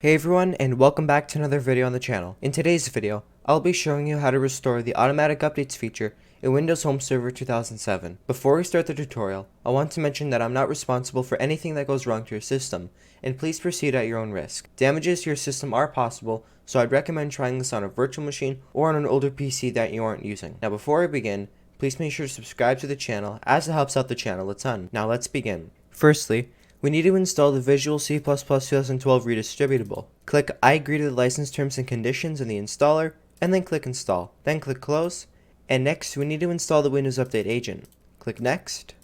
Hey everyone, and welcome back to another video on the channel. In today's video, I'll be showing you how to restore the automatic updates feature in Windows Home Server 2007. Before we start the tutorial, I want to mention that I'm not responsible for anything that goes wrong to your system, and please proceed at your own risk. Damages to your system are possible, so I'd recommend trying this on a virtual machine or on an older PC that you aren't using. Now before I begin, please make sure to subscribe to the channel as it helps out the channel a ton. Now let's begin. Firstly, we need to install the Visual C++ 2012 Redistributable. Click I agree to the license terms and conditions in the installer, and then click Install. Then click Close, and next we need to install the Windows Update agent. Click Next,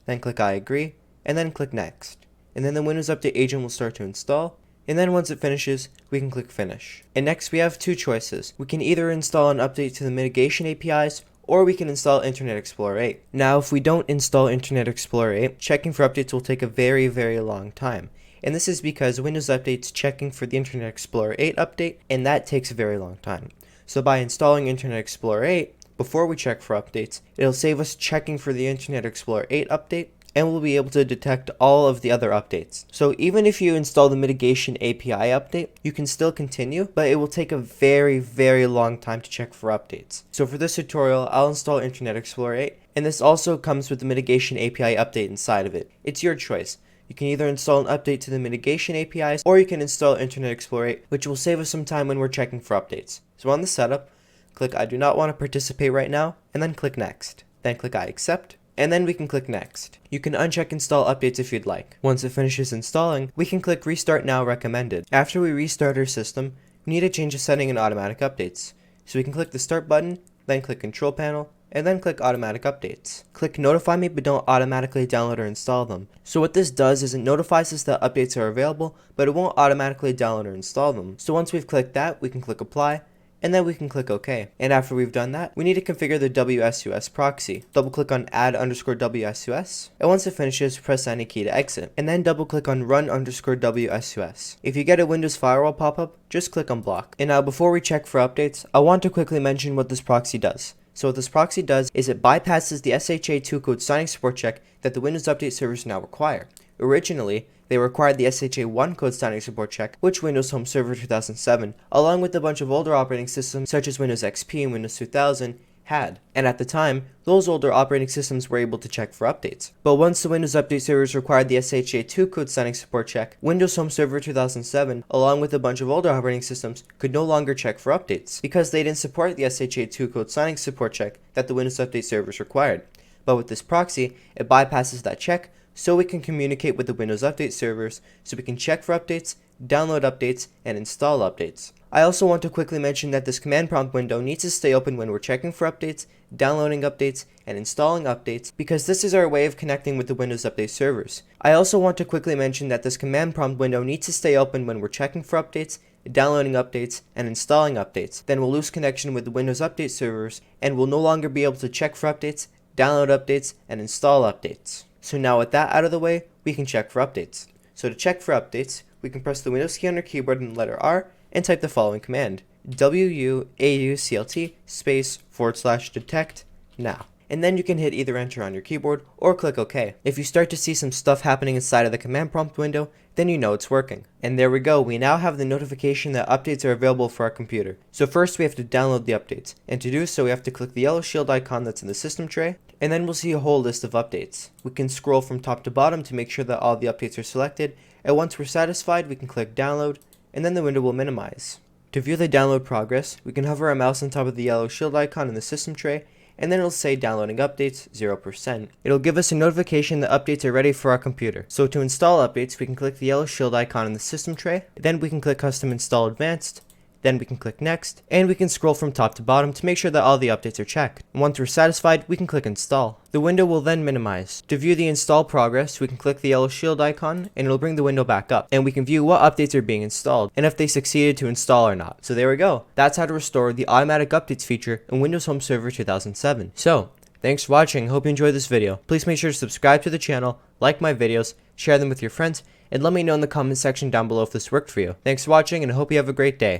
then click I agree, and then click Next. And then the Windows Update agent will start to install, and then once it finishes, we can click Finish. And next we have two choices. We can either install an update to the Mitigation APIs, or we can install Internet Explorer 8. Now, if we don't install Internet Explorer 8, checking for updates will take a very long time. And this is because Windows Update's checking for the Internet Explorer 8 update, and that takes a very long time. So by installing Internet Explorer 8, before we check for updates, it'll save us checking for the Internet Explorer 8 update, and we'll be able to detect all of the other updates. So even if you install the Mitigation API update, you can still continue, but it will take a very long time to check for updates. So for this tutorial, I'll install Internet Explorer 8, and this also comes with the Mitigation API update inside of it. It's your choice. You can either install an update to the Mitigation APIs, or you can install Internet Explorer 8, which will save us some time when we're checking for updates. So on the setup, click I do not want to participate right now, and then click Next. Then click I accept, and then we can click Next. You can uncheck Install Updates if you'd like. Once it finishes installing, we can click Restart Now Recommended. After we restart our system, we need to change a setting in Automatic Updates. So we can click the Start button, then click Control Panel, and then click Automatic Updates. Click Notify Me, but don't automatically download or install them. So what this does is it notifies us that updates are available, but it won't automatically download or install them. So once we've clicked that, we can click Apply, and then we can click OK. And after we've done that, we need to configure the WSUS proxy. Double click on add_WSUS, and once it finishes, press any key to exit, and then double click on run_WSUS. If you get a Windows firewall pop-up, just click on block. And now before we check for updates, I want to quickly mention what this proxy does. So what this proxy does is it bypasses the SHA-2 code signing support check that the Windows Update servers now require. Originally, they required the SHA-1 code signing support check, which Windows Home Server 2007, along with a bunch of older operating systems such as Windows XP and Windows 2000, had. And at the time, those older operating systems were able to check for updates. But once the Windows Update servers required the SHA-2 code signing support check, Windows Home Server 2007, along with a bunch of older operating systems, could no longer check for updates, because they didn't support the SHA-2 code signing support check that the Windows Update servers required. But with this proxy, it bypasses that check, so we can communicate with the Windows Update servers, so we can check for updates, download updates, and install updates. I also want to quickly mention that this command prompt window needs to stay open when we're checking for updates, downloading updates, and installing updates, because this is our way of connecting with the Windows Update servers. I also want to quickly mention that this command prompt window needs to stay open when we're checking for updates, downloading updates, and installing updates. Then we'll lose connection with the Windows Update servers, and we'll no longer be able to check for updates, download updates, and install updates. So now with that out of the way, we can check for updates. So to check for updates, we can press the Windows key on our keyboard and the letter R, and type the following command: WUAUCLT /detect now. And then you can hit either enter on your keyboard or click OK. If you start to see some stuff happening inside of the command prompt window, then you know it's working. And there we go, we now have the notification that updates are available for our computer. So first we have to download the updates, and to do so we have to click the yellow shield icon that's in the system tray, and then we'll see a whole list of updates. We can scroll from top to bottom to make sure that all the updates are selected, and once we're satisfied we can click download, and then the window will minimize. To view the download progress, we can hover our mouse on top of the yellow shield icon in the system tray, and then it'll say downloading updates 0%. It'll give us a notification that updates are ready for our computer. So to install updates, we can click the yellow shield icon in the system tray, then we can click custom install advanced, then we can click next, and we can scroll from top to bottom to make sure that all the updates are checked. And once we're satisfied, we can click install. The window will then minimize. To view the install progress, we can click the yellow shield icon, and it'll bring the window back up, and we can view what updates are being installed, and if they succeeded to install or not. So there we go. That's how to restore the automatic updates feature in Windows Home Server 2007. So, thanks for watching. Hope you enjoyed this video. Please make sure to subscribe to the channel, like my videos, share them with your friends, and let me know in the comment section down below if this worked for you. Thanks for watching, and I hope you have a great day.